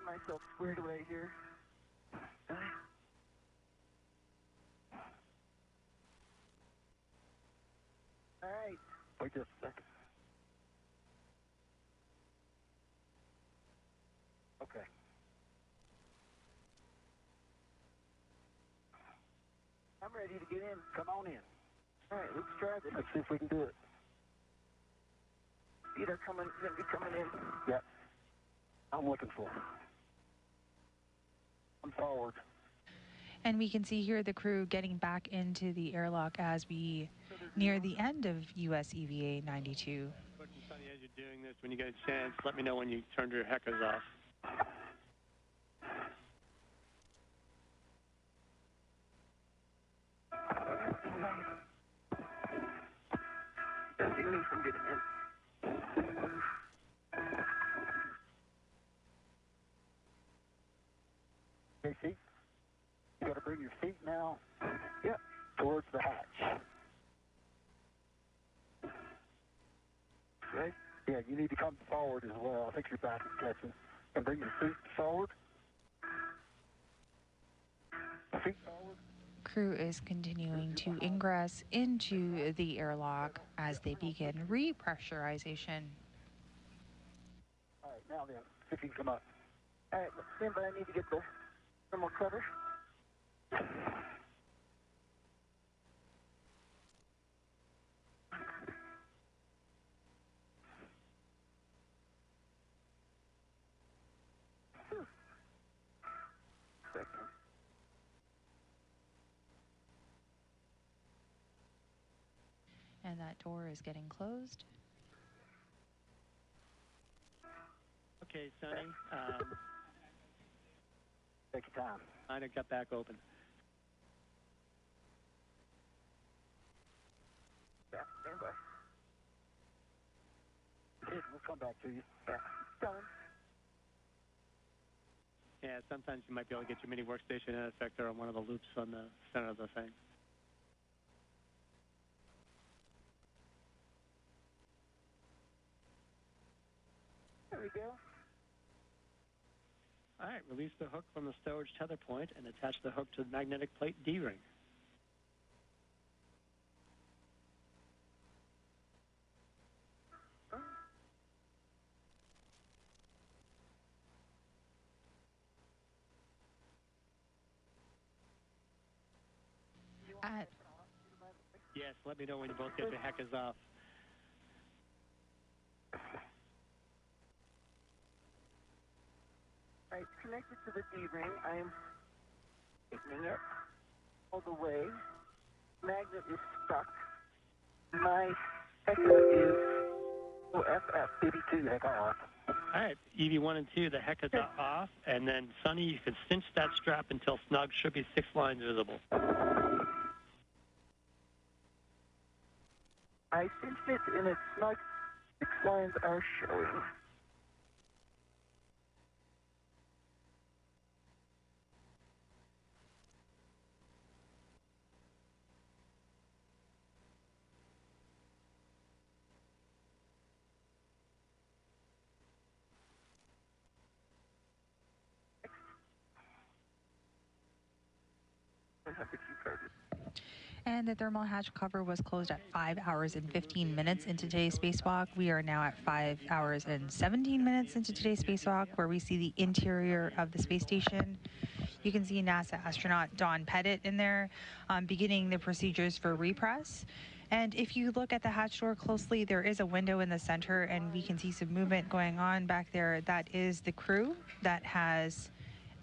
myself squared away here. All right. Wait just a second. Okay. I'm ready to get in. Come on in. All right, let's try this. Let's see if we can do it. Feet are going to be coming in. Yep. I'm looking for it. I'm forward. And we can see here the crew getting back into the airlock as we near the end of US EVA 92. Coach and Sonny, as you're doing this, when you get a chance, let me know when you turned your heckers off. That's the only from getting in. Okay, seat. You got to bring your feet now. Yep. Towards the hatch. Okay. Yeah, you need to come forward as well. I think your back is catching. And bring your feet forward. Feet forward. Crew is continuing to ingress into the airlock as they begin repressurization. All right, now then, see if you can come up. All right, stand by. I need to get the thermal cover. And that door is getting closed. Okay, Sonny. Take your time. Mine got back open. Yeah, stand by. We'll come back to you. Yeah, done. Yeah, sometimes you might be able to get your mini workstation and effector on one of the loops on the center of the thing. There we go. All right, release the hook from the stowage tether point and attach the hook to the magnetic plate D-ring. Yes, let me know when you both get your heckers off. All right, connected to the D-ring. I am taking it all the way. Magnet is stuck. My hecker is OFF, DD2 hecker off. All right, EV1 and 2, the heckers are off, and then, Sonny, you can cinch that strap until snug. Should be 6 lines visible. I cinched it, and it's snug. 6 lines are showing. And the thermal hatch cover was closed at 5 hours and 15 minutes into today's spacewalk. We are now at 5 hours and 17 minutes into today's spacewalk, where we see the interior of the space station. You can see NASA astronaut Don Pettit in there beginning the procedures for repress. And if you look at the hatch door closely, there is a window in the center, and we can see some movement going on back there. That is the crew that has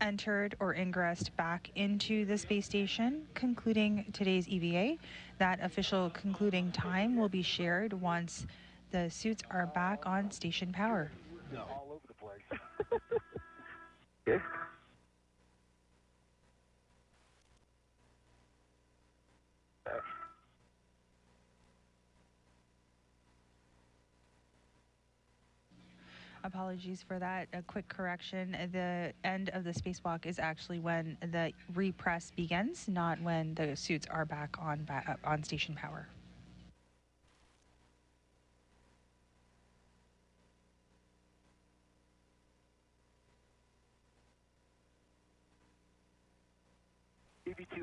entered or ingressed back into the space station, concluding today's EVA. That official concluding time will be shared once the suits are back on station power. No. All over the place. Yeah. Apologies for that. A quick correction. The end of the spacewalk is actually when the repress begins, not when the suits are back on station power.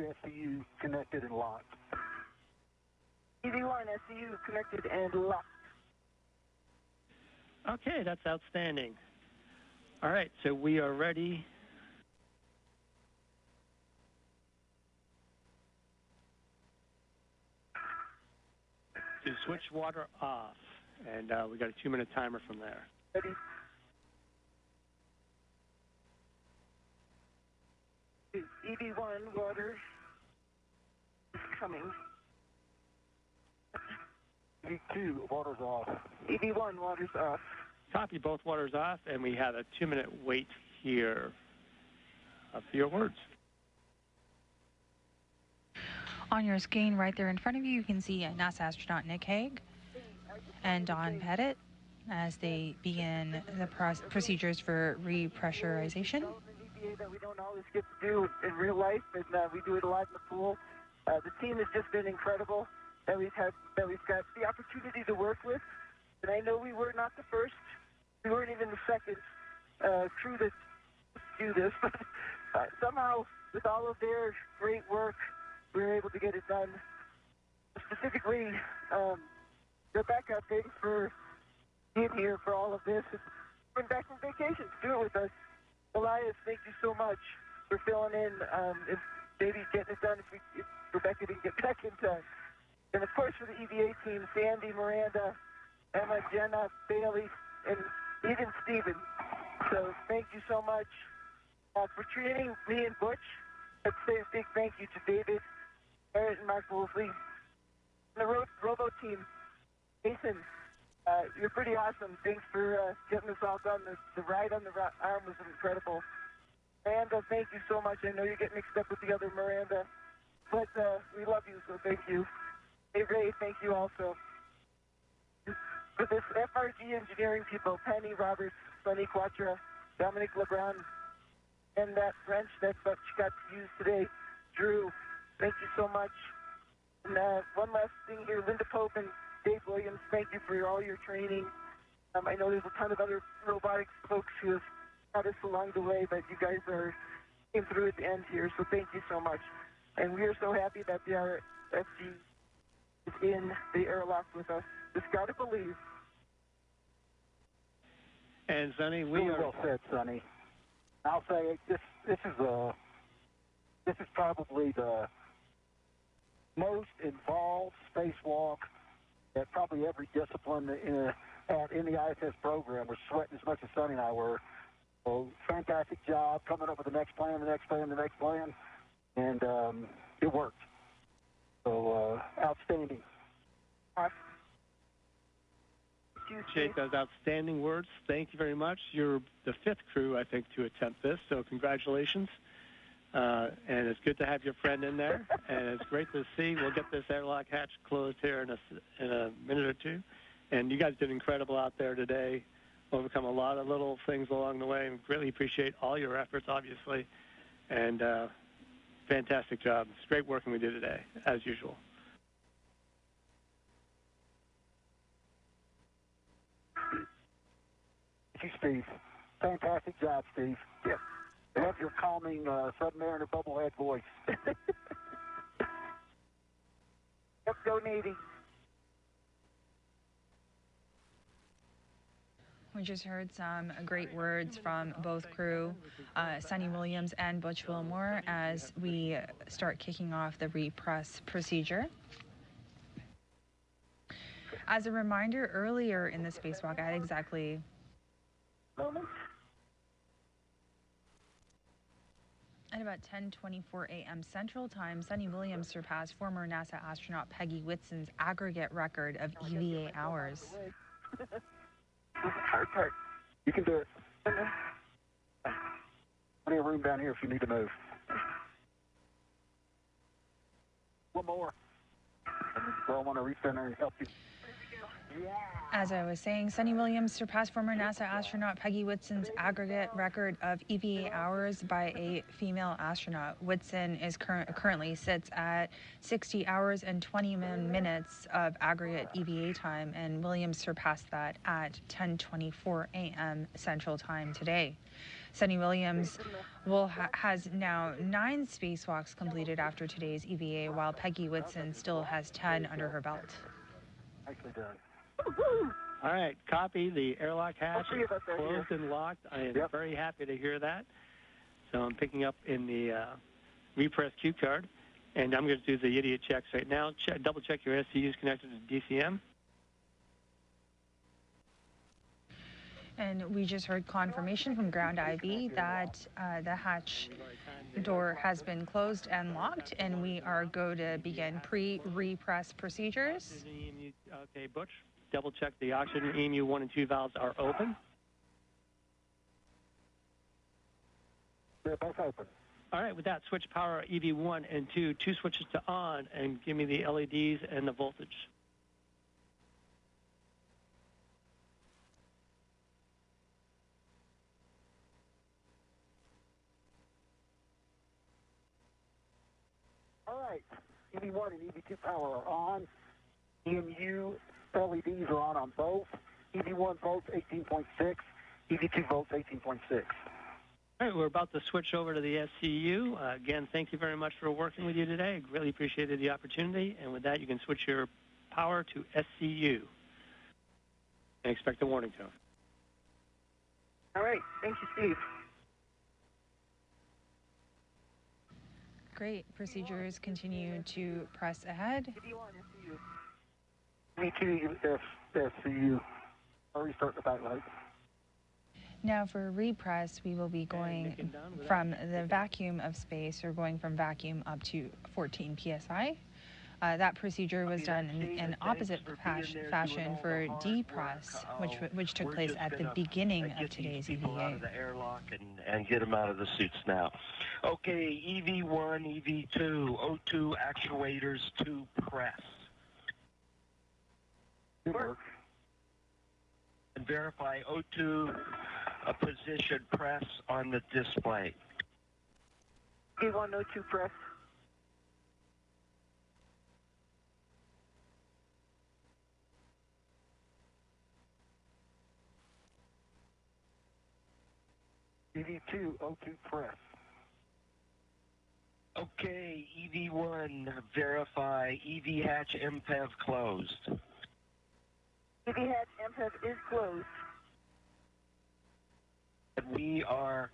EV2 SCU connected and locked. EV1 SCU connected and locked. Okay, that's outstanding. All right, so we are ready. To switch water off, and we got a 2-minute timer from there. Ready? EV1 water is coming. EV2 water's off. EV1 water's off. Copy, both waters off, and we have a 2-minute wait here for your words. On your screen right there in front of you, you can see NASA astronaut Nick Hague and Don Pettit as they begin the procedures for repressurization. That we don't always get to do in real life, and we do it a lot in the pool. The team has just been incredible that we've got the opportunity to work with. And I know we were not the first, we weren't even the second crew to do this, but somehow with all of their great work, we were able to get it done. Specifically, Rebecca, thanks for being here for all of this. Been back from vacation to do it with us. Elias, thank you so much for filling in. If maybe getting it done if Rebecca didn't get back in time. And of course for the EVA team, Sandy, Miranda, Emma, Jenna, Bailey, and even Steven. So thank you so much for treating me and Butch. Let's say a big thank you to David, Barrett, and Mark Wolfley. And the Robo team, Jason, you're pretty awesome. Thanks for getting this all done. The ride on the arm was incredible. Miranda, thank you so much. I know you get mixed up with the other Miranda, but we love you, so thank you. Hey, Ray, thank you also. For this FRG engineering people, Penny Roberts, Sonny Quatra, Dominic LeBron, and that wrench that's what you got to use today, Drew, thank you so much. And one last thing here, Linda Pope and Dave Williams, thank you for all your training. I know there's a ton of other robotics folks who have taught us along the way, but you guys came through at the end here, so thank you so much. And we are so happy that the RFG is in the airlock with us. Just got to believe. And Sonny, we Really are well said, Sonny. I'll say this is probably the most involved spacewalk that probably every discipline in the ISS program was sweating as much as Sonny and I were. So fantastic job coming up with the next plan, and it worked. So outstanding. appreciate those outstanding words. Thank you very much. You're the fifth crew, I think, to attempt this, so congratulations. And it's good to have your friend in there, and it's great to see. We'll get this airlock hatch closed here in a minute or two. And you guys did incredible out there today, overcome a lot of little things along the way, and really appreciate all your efforts, obviously. And fantastic job. It's great working with you today, as usual. Thank you, Steve. Fantastic job, Steve. Yep. I love your calming submariner bubblehead voice. Yep, go Navy. We just heard some great words from both crew, Sonny Williams and Butch Wilmore, as we start kicking off the repress procedure. As a reminder, earlier in the spacewalk at exactly at about 10:24 a.m. Central Time, Sonny Williams surpassed former NASA astronaut Peggy Whitson's aggregate record of EVA hours. Hard part. You can do it. Plenty of room down here if you need to move. One more. So I want to reach in there and help you. As I was saying, Sunny Williams surpassed former NASA astronaut Peggy Whitson's aggregate record of EVA hours by a female astronaut. Whitson is currently sits at 60 hours and 21 minutes of aggregate EVA time, and Williams surpassed that at 10:24 a.m. Central Time today. Sunny Williams has now 9 spacewalks completed after today's EVA, while Peggy Whitson still has 10 under her belt. Nicely done. All right, copy. The airlock hatch is closed and locked. I am very happy to hear that. So I'm picking up in the repress cue card, and I'm going to do the idiot checks right now. Double check your SCUs connected to DCM. And we just heard confirmation from ground IV that the hatch door has been closed and locked, and we are going to begin pre-repress procedures. Okay, Butch, double check the oxygen EMU 1 and 2 valves are open. They're both open. All right, with that, switch power EV1 and 2 switches to on, and give me the LEDs and the voltage. All right, EV1 and EV2 power are on. EMU LEDs are on both. EV1 volts 18.6, EV2 volts 18.6. All right, we're about to switch over to the SCU. Again, thank you very much for working with you today. Really appreciated the opportunity. And with that, you can switch your power to SCU. And expect a warning tone. All right. Thank you, Steve. Great. Procedures continue to press ahead. EV2 SCU. I'll restart the backlight. Now for repress, we will be going from the vacuum of space, or going from vacuum up to 14 psi. That procedure was done in opposite fashion for depress, which took place at the beginning of today's EVA. Out of the airlock and get them out of the suits now. Okay, EV1, EV2, O2 actuators to press. Good work. And verify O2 position press on the display. EV1, O2 press. EV2, O2 press. Okay, EV1, verify EV hatch MPEV closed. EV hatch MPEV is closed. And we are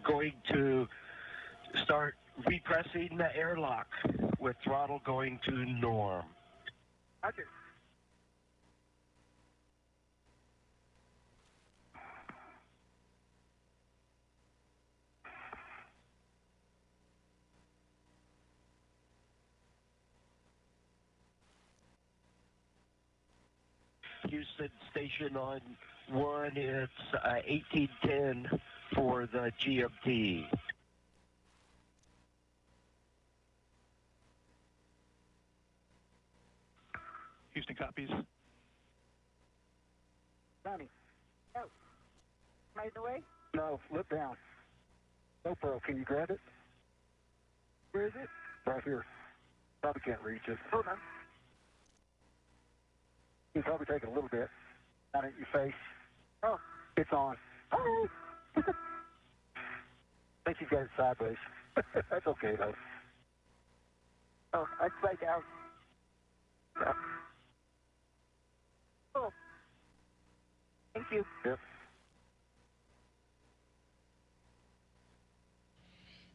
going to start repressing the airlock with throttle going to norm. Roger. Houston station on 1, it's 1810 for the GMT. Houston copies. Johnny. Oh. Right away? No, flip down. GoPro, can you grab it? Where is it? Right here. Probably can't reach it. Hold on. You can probably take it a little bit. Down at your face. Oh. It's on. Oh. I think you've got it sideways. That's okay, though. Oh, upside down. Yeah. Oh. Thank you. Yep.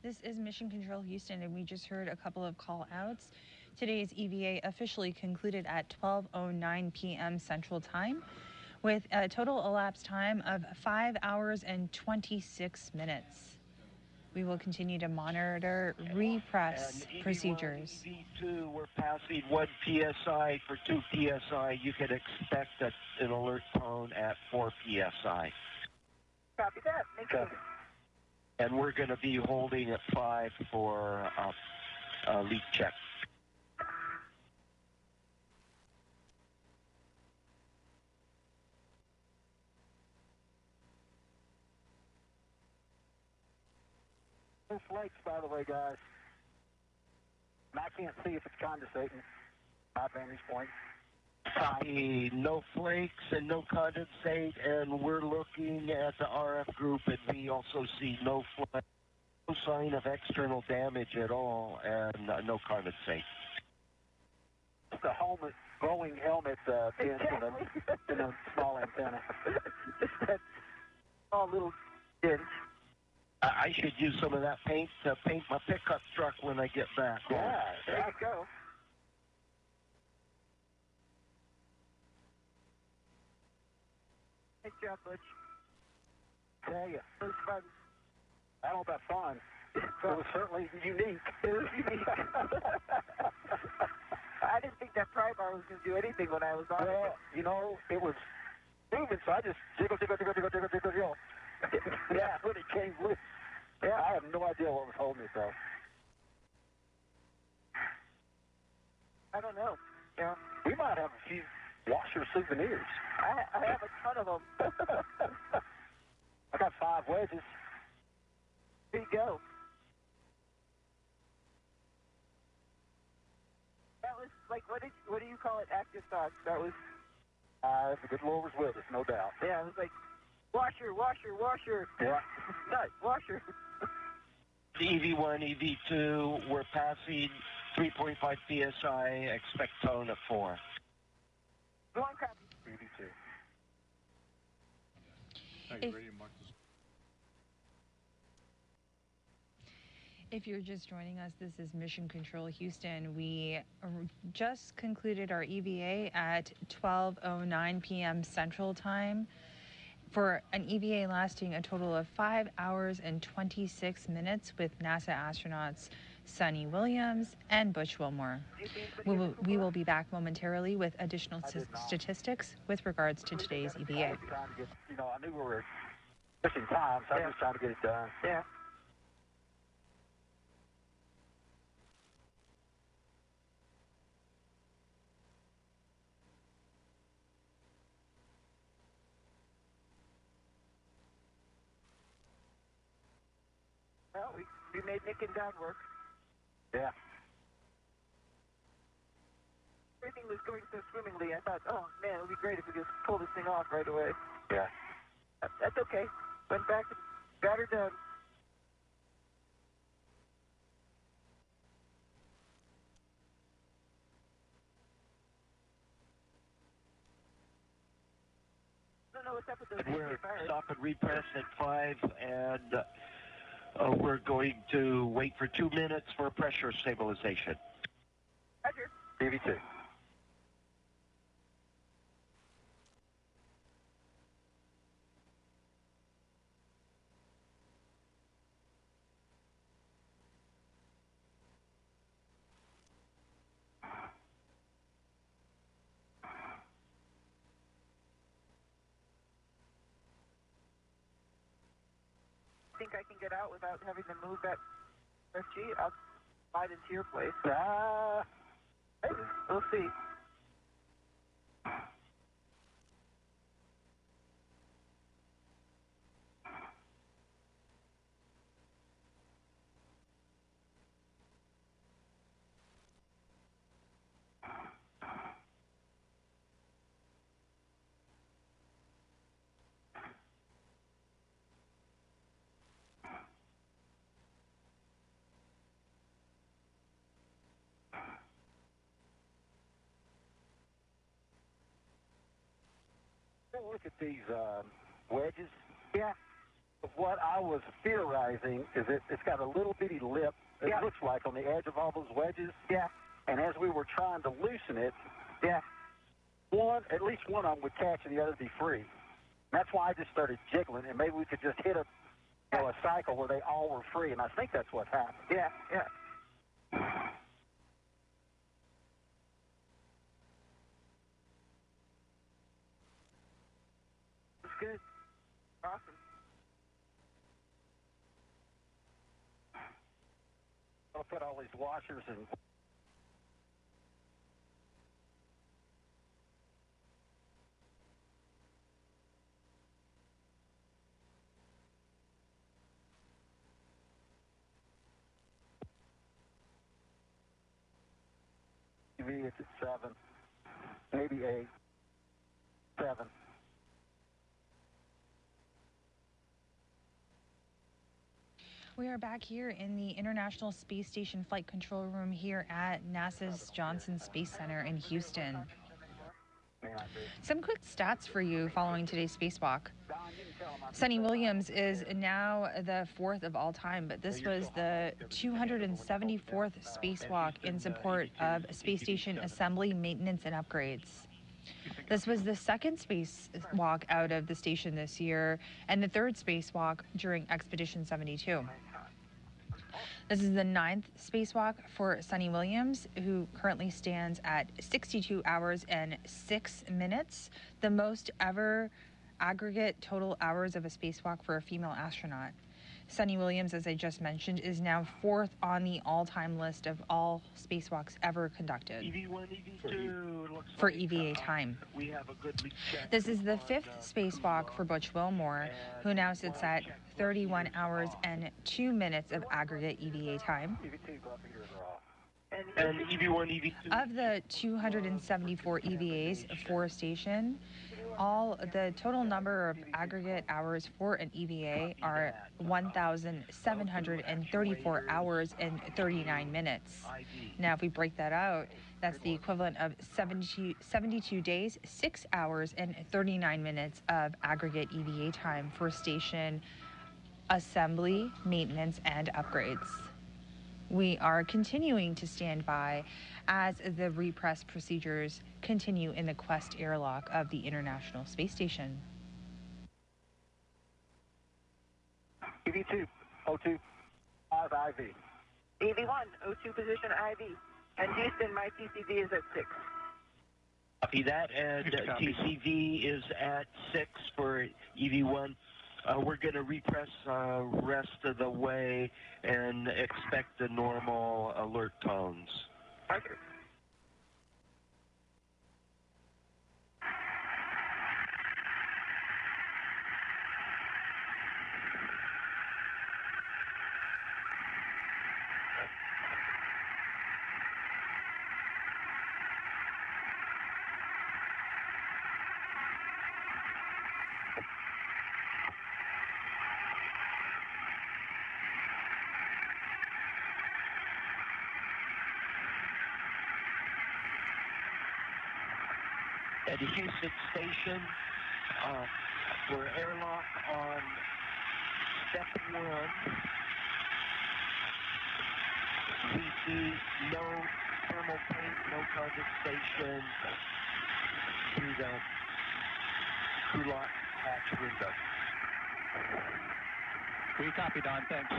This is Mission Control Houston, and we just heard a couple of call outs. Today's EVA officially concluded at 12:09 p.m. Central Time, with a total elapsed time of 5 hours and 26 minutes. We will continue to monitor repress procedures. EV2, we're passing 1 PSI for 2 PSI. You can expect an alert tone at 4 PSI. Copy that. Thank you. And we're going to be holding at 5 for leak check. No flakes, by the way, guys. And I can't see if it's condensating. My vantage point. Copy. No flakes and no condensate, and we're looking at the RF group, and we also see no flake, no sign of external damage at all, and no condensate. Just a helmet, glowing helmet dent in a small antenna. Just that small little dent. I should use some of that paint to paint my pickup truck when I get back. Yeah, there you go. Nice job, Butch. Tell you. It was fun. I don't know about fun. It was certainly unique. It was unique. I didn't think that pry bar was going to do anything when I was on it. Well, you know, it was moving, so I just jiggle. Yeah, when it came loose. Yeah, I have no idea what was holding it, though. I don't know. Yeah. We might have a few washer souvenirs. I have a ton of them. I got 5 wedges. There you go. That was like, what do you call it? Active thoughts. That was. The good Lord was with us, no doubt. Yeah, it was like, washer. Yeah. Nut, washer. EV1, EV2, we're passing 3.5 PSI, expect tone of 4. Go on, copy. EV2. If you're just joining us, this is Mission Control Houston. We just concluded our EVA at 12:09 p.m. Central Time for an EVA lasting a total of 5 hours and 26 minutes with NASA astronauts Sunny Williams and Butch Wilmore. We will be back momentarily with additional statistics with regards to today's EVA. I was trying to get, I knew we were pushing time, so I was trying to get it done. Yeah. Well, we made Nick and Don work. Yeah. Everything was going so swimmingly. I thought, oh man, it would be great if we just pull this thing off right away. Yeah. That's okay. Went back and got her done. I don't know what's up with those We're fires. stop and repress at 5, and we're going to wait for 2 minutes for pressure stabilization. Roger. EV2. Think I can get out without having to move that FG? I'll slide into your place. Maybe. We'll see. Look at these wedges. Yeah. What I was theorizing is it's got a little bitty lip, it looks like, on the edge of all those wedges. Yeah. And as we were trying to loosen it, Yeah. at least one of them would catch and the other would be free. That's why I just started jiggling, and maybe we could just hit a cycle where they all were free, and I think that's what happened. Yeah. Yeah. It's good. Awesome. I'll put all these washers and TV, it's at 7, maybe 8, 7. We are back here in the International Space Station Flight Control Room here at NASA's Johnson Space Center in Houston. Some quick stats for you following today's spacewalk. Sunny Williams is now the 4th of all time, but this was the 274th spacewalk in support of space station assembly, maintenance, and upgrades. This was the 2nd spacewalk out of the station this year and the 3rd spacewalk during Expedition 72. This is the 9th spacewalk for Sunny Williams, who currently stands at 62 hours and 6 minutes, the most ever aggregate total hours of a spacewalk for a female astronaut. Sunny Williams, as I just mentioned, is now 4th on the all-time list of all spacewalks ever conducted for EVA time. This is the 5th spacewalk for Butch Wilmore, who now sits at 31 hours and 2 minutes of aggregate EVA time. And EV1, EV2. Of the 274 EVAs for station, the total number of aggregate hours for an EVA are 1,734 hours and 39 minutes. Now, if we break that out, that's the equivalent of 72 days, 6 hours, and 39 minutes of aggregate EVA time for station assembly, maintenance, and upgrades. We are continuing to stand by as the repress procedures continue in the Quest airlock of the International Space Station. EV2, O2, 5 IV. EV1, O2 position IV. And Houston, my TCV is at 6. Copy that, and TCV is at 6 for EV1. We're going to repress rest of the way and expect the normal alert tones. Roger. At the Houston station, we're airlock on step 1. We see no thermal paint, no condensation through the crew lock hatch window. We copy, Don. Thanks.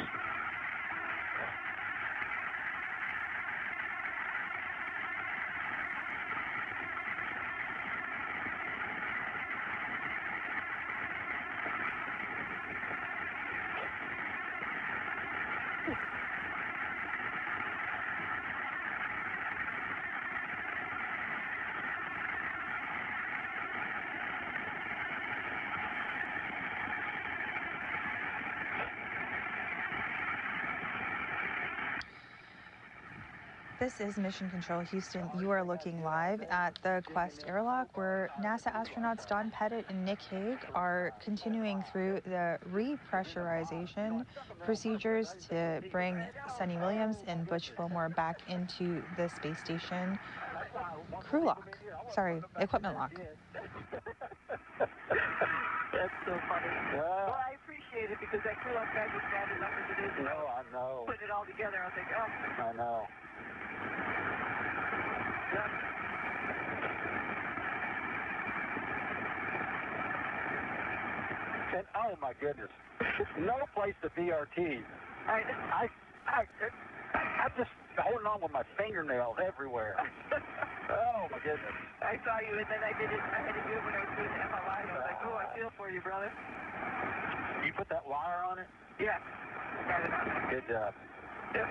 This is Mission Control Houston. You are looking live at the Quest airlock where NASA astronauts Don Pettit and Nick Hague are continuing through the repressurization procedures to bring Sunny Williams and Butch Wilmore back into the space station equipment lock. That's so funny. Well, I appreciate it because that crew lock bag was bad enough as it is. No, I know. Put it all together, I think, oh. I know. And oh my goodness, no place to BRT. I'm just holding on with my fingernails everywhere. Oh my goodness. I saw you, and then I had to do it when I was doing the MRI. I was like, oh, I feel for you, brother. You put that wire on it? Yeah. Got it on. Good job. Yep.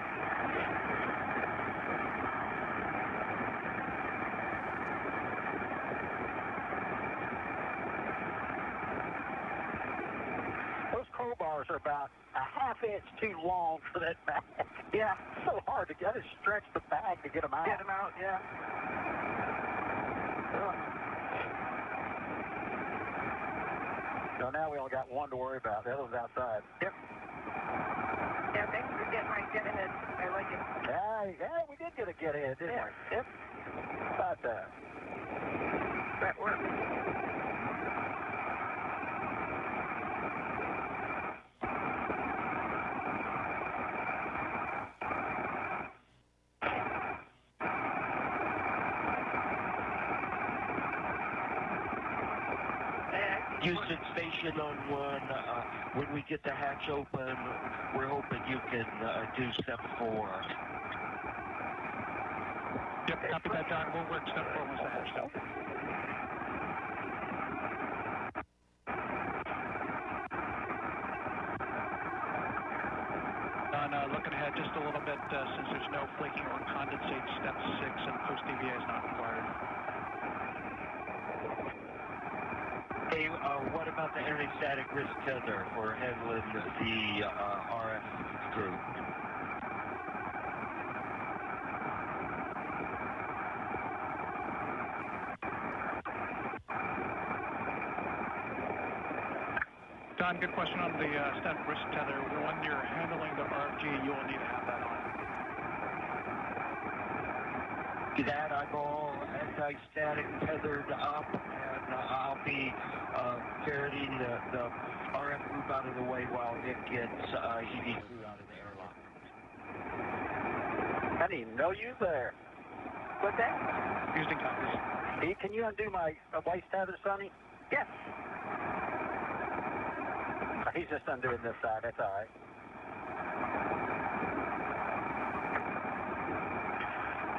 Those crowbars are about a half-inch too long for that bag. Yeah. So hard to get. I just stretch the bag to get them out. Get them out, yeah. So now we only got one to worry about. The other one's outside. Yep. Yeah, thanks for getting my get ahead. I like it. Yeah, we did get a get ahead, didn't we? Yep. How about that? That works. Houston Station on 1, when we get the hatch open, we're hoping you can do step 4. Yep, copy that, John. We'll work step 4 once the hatch is open. Don, looking ahead just a little bit, since there's no flaking or condensate, step 6 and post-DVA is not required. Hey, what about the anti-static risk tether for handling the RF group? Don, good question on the static risk tether. When you're handling the RFG, you will need to have that on. That I'm all anti-static tethered up, and I'll be ferreting the RF group out of the way while Nick gets EV crew out of the airlock. I didn't even know you was there. What's that? Houston copies. Hey, can you undo my waist tether, Sonny? Yes. He's just undoing this side. That's all right.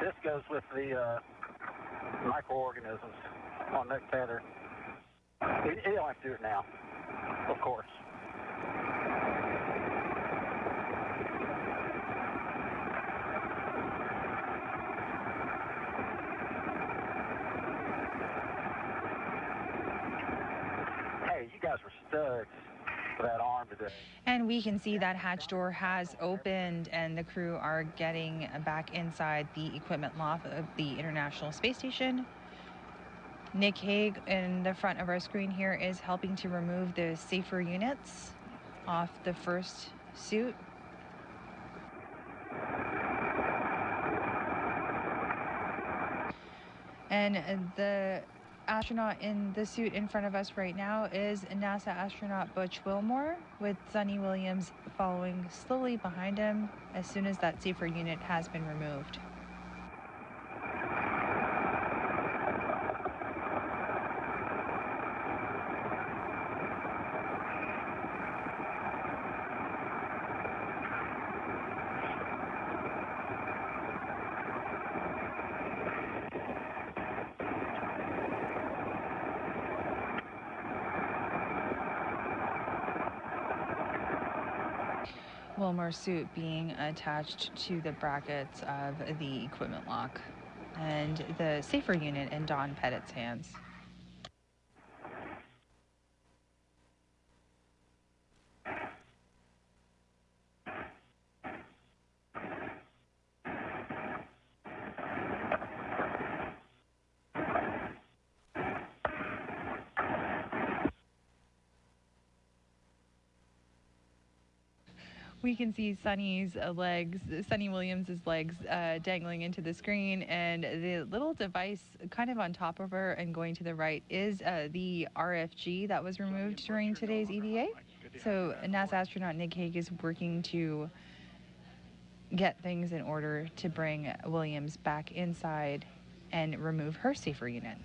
This goes with the microorganisms on that tether. He don't have to do it now, of course. Hey, you guys were studs for that arm today. And we can see that hatch door has opened and the crew are getting back inside the equipment loft of the International Space Station. Nick Hague in the front of our screen here is helping to remove the safer units off the first suit. And the astronaut in the suit in front of us right now is NASA astronaut Butch Wilmore, with Sonny Williams following slowly behind him as soon as that safer unit has been removed. Wilmore's suit being attached to the brackets of the equipment lock, and the safer unit in Don Pettit's hands. We can see Sonny Williams' legs dangling into the screen, and the little device kind of on top of her and going to the right is the RFG that was removed during today's EVA. So NASA astronaut Nick Hague is working to get things in order to bring Williams back inside and remove her safer unit.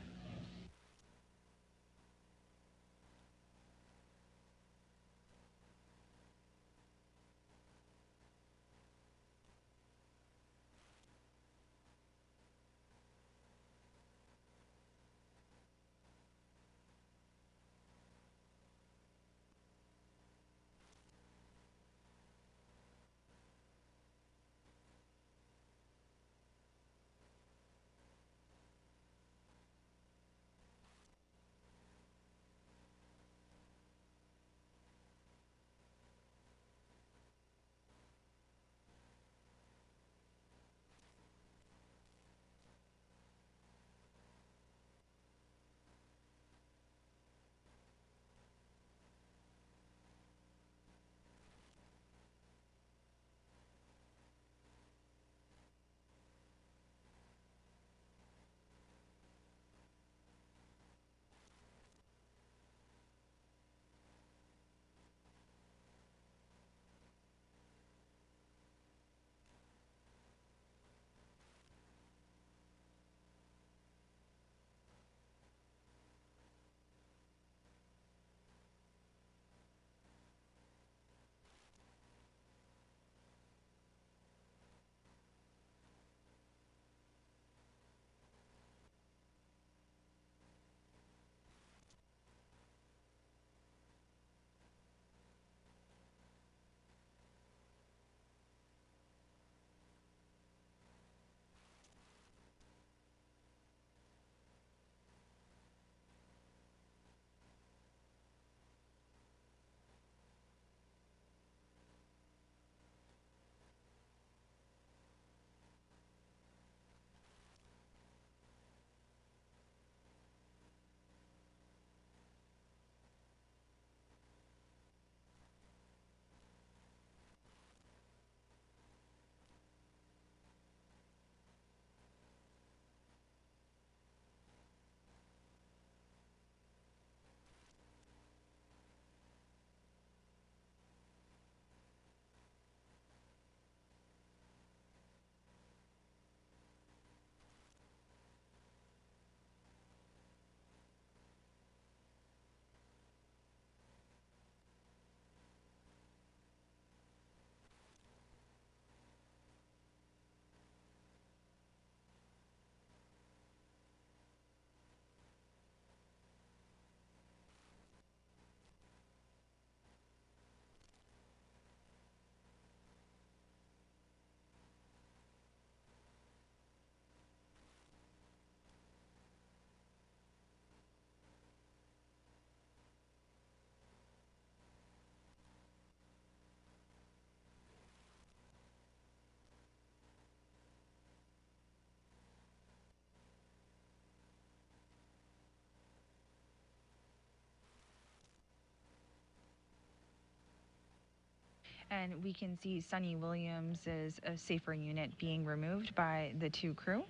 And we can see Sunny Williams' a safer unit being removed by the two crew.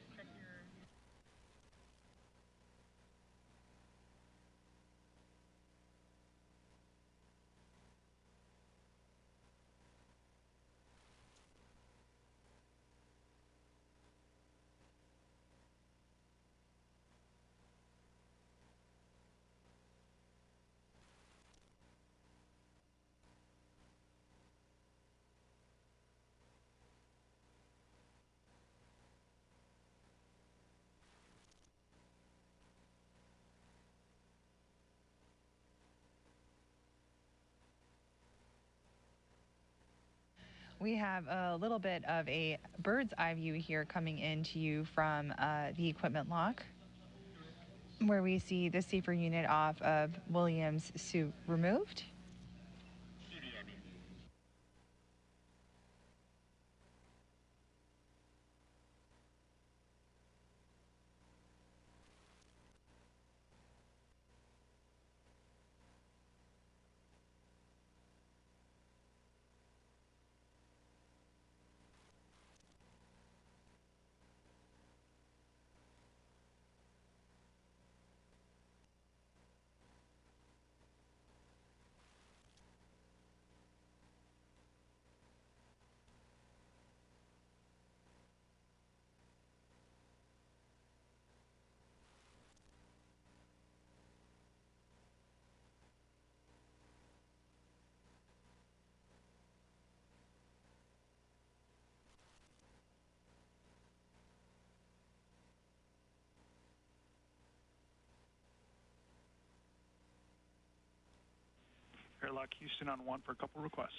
We have a little bit of a bird's eye view here coming into you from the equipment lock, where we see the safer unit off of Williams' suit removed. Airlock Houston on 1 for a couple requests.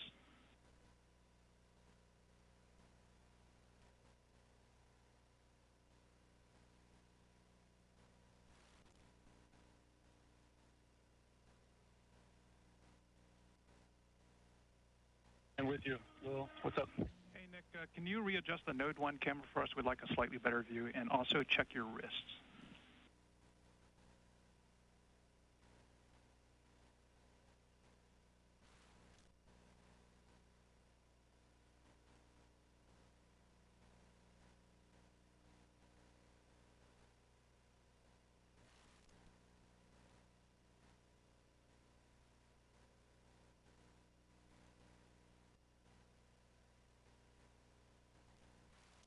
I'm with you. Will, what's up? Hey, Nick, can you readjust the Node 1 camera for us? We'd like a slightly better view, and also check your wrists.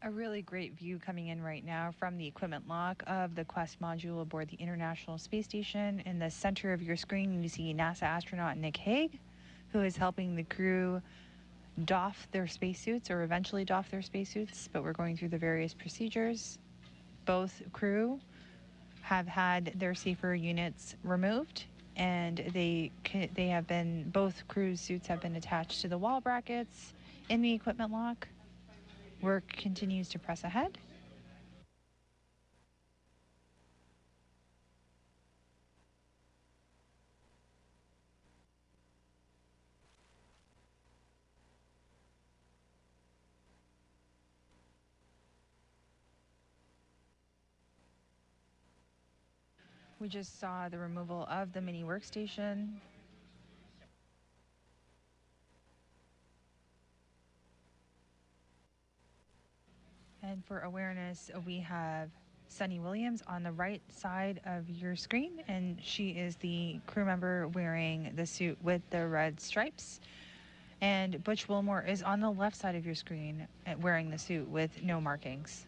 A really great view coming in right now from the equipment lock of the Quest module aboard the International Space Station. In the center of your screen, you see NASA astronaut Nick Hague, who is helping the crew doff their spacesuits, or eventually doff their spacesuits, but we're going through the various procedures. Both crew have had their safer units removed, and both crew's suits have been attached to the wall brackets in the equipment lock. Work continues to press ahead. We just saw the removal of the mini workstation. And for awareness, we have Sunny Williams on the right side of your screen, and she is the crew member wearing the suit with the red stripes. And Butch Wilmore is on the left side of your screen wearing the suit with no markings.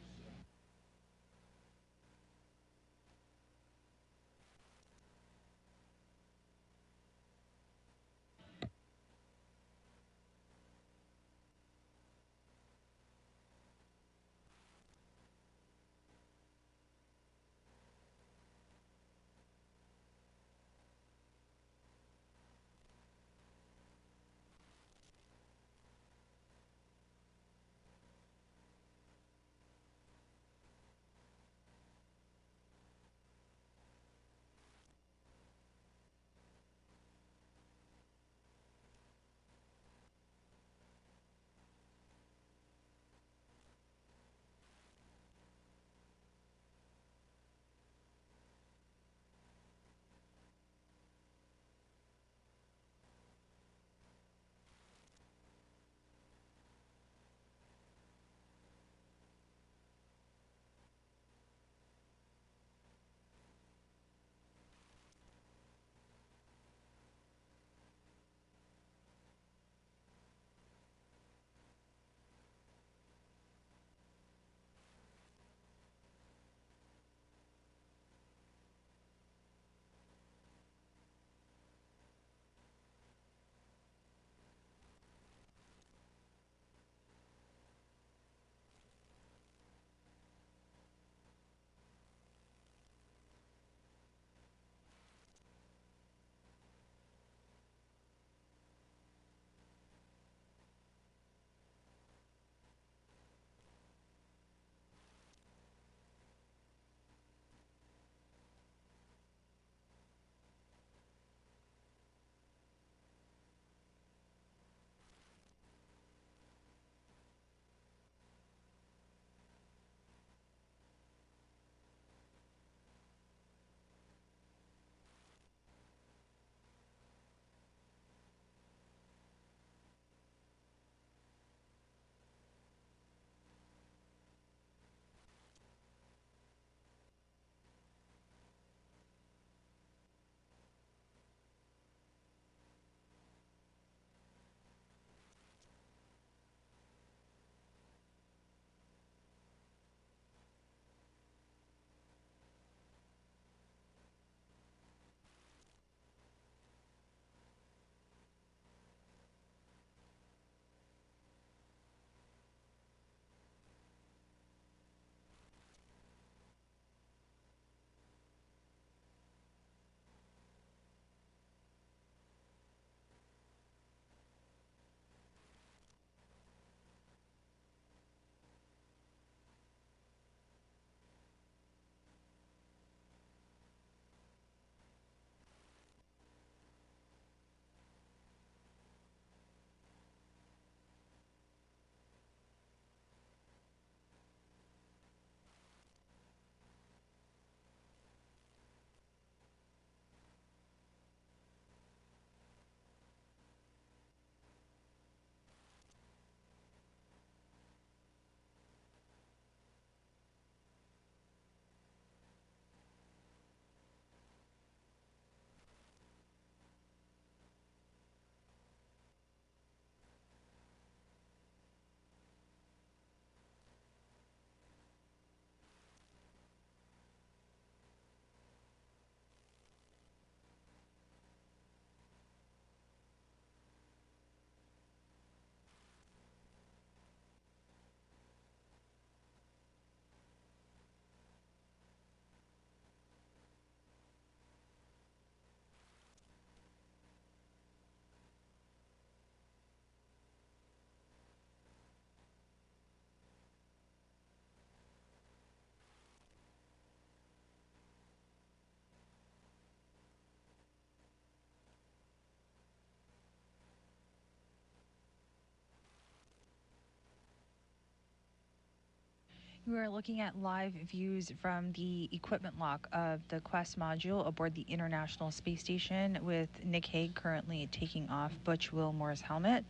We are looking at live views from the equipment lock of the Quest module aboard the International Space Station, with Nick Hague currently taking off Butch Wilmore's helmet.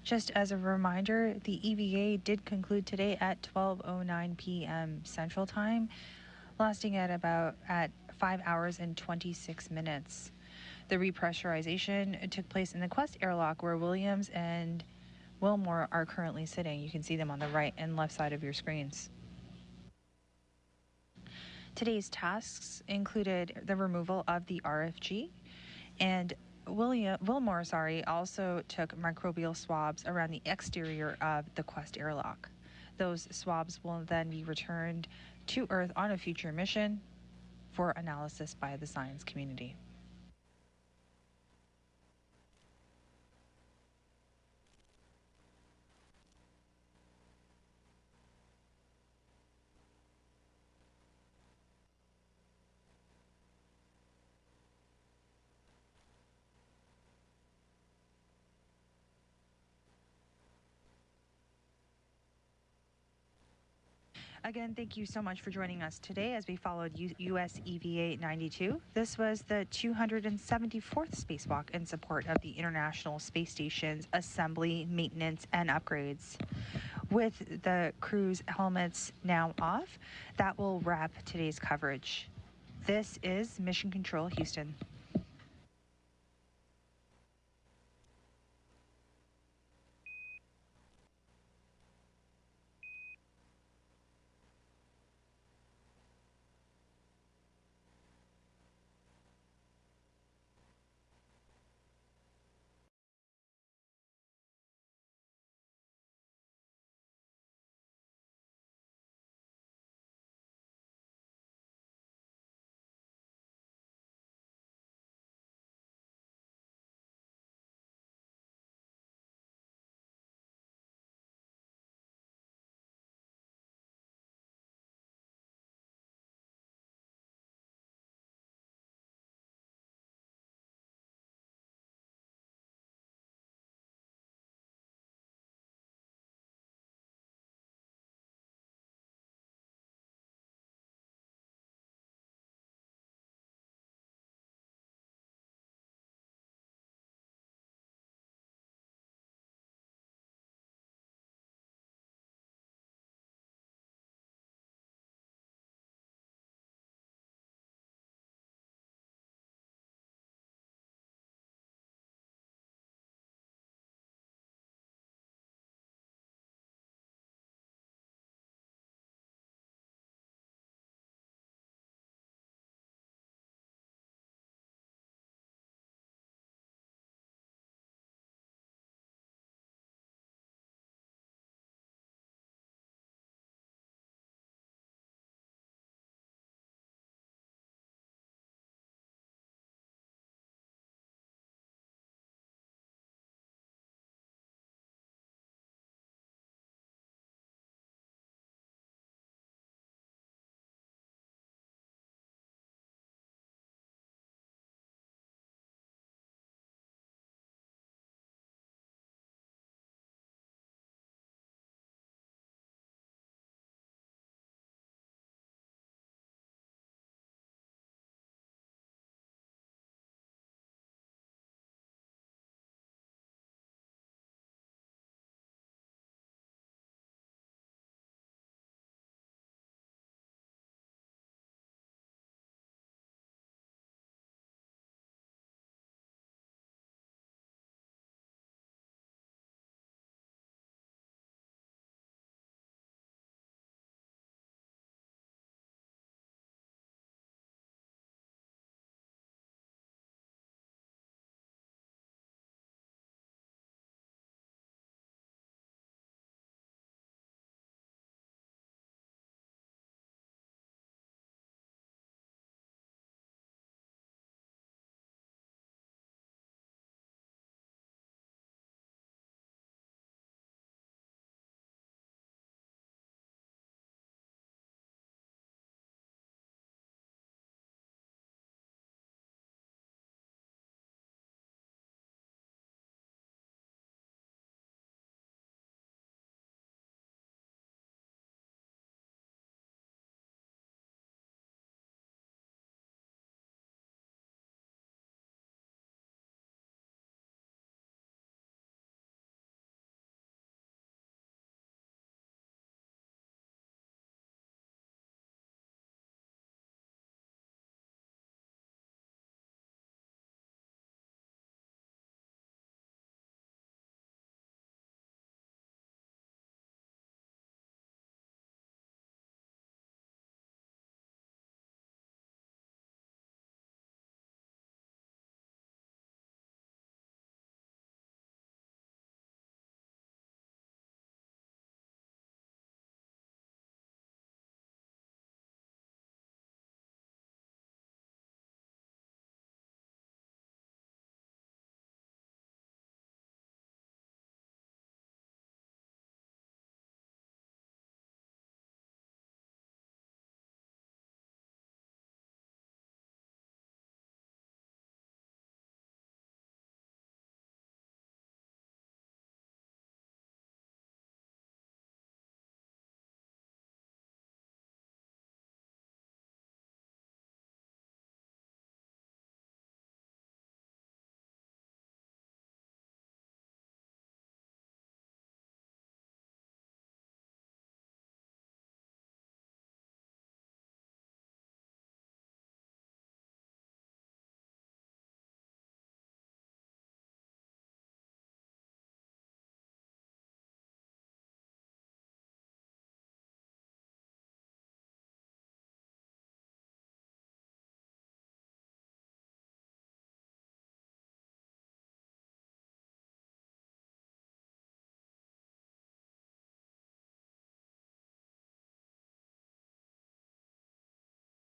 Just as a reminder, the EVA did conclude today at 12:09 p.m. Central Time, lasting at 5 hours and 26 minutes. The repressurization took place in the Quest airlock, where Williams and Wilmore are currently sitting. You can see them on the right and left side of your screens. Today's tasks included the removal of the RFG, and Wilmore also took microbial swabs around the exterior of the Quest airlock. Those swabs will then be returned to Earth on a future mission for analysis by the science community. Again, thank you so much for joining us today as we followed US EVA 92. This was the 274th spacewalk in support of the International Space Station's assembly, maintenance, and upgrades. With the crew's helmets now off, that will wrap today's coverage. This is Mission Control Houston.